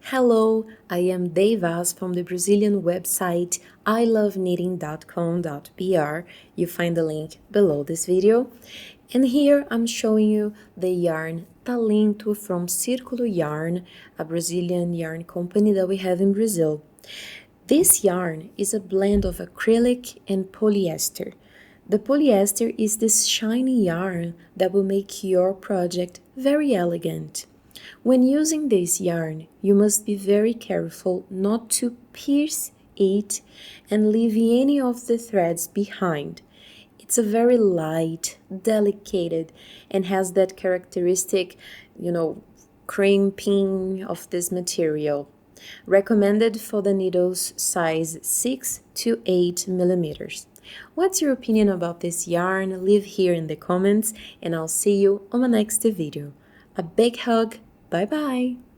Hello, I am Daísma Vaz from the Brazilian website iloveknitting.com.br. You find the link below this video. And here I'm showing you the yarn Talento from Círculo Yarn, a Brazilian yarn company that we have in Brazil. This yarn is a blend of acrylic and polyester. The polyester is this shiny yarn that will make your project very elegant. When using this yarn, you must be very careful not to pierce it and leave any of the threads behind. It's a very light, delicate, and has that characteristic, crimping of this material. Recommended for the needles size 6 to 8 millimeters. What's your opinion about this yarn? Leave here in the comments, and I'll see you on my next video. A big hug. Bye bye.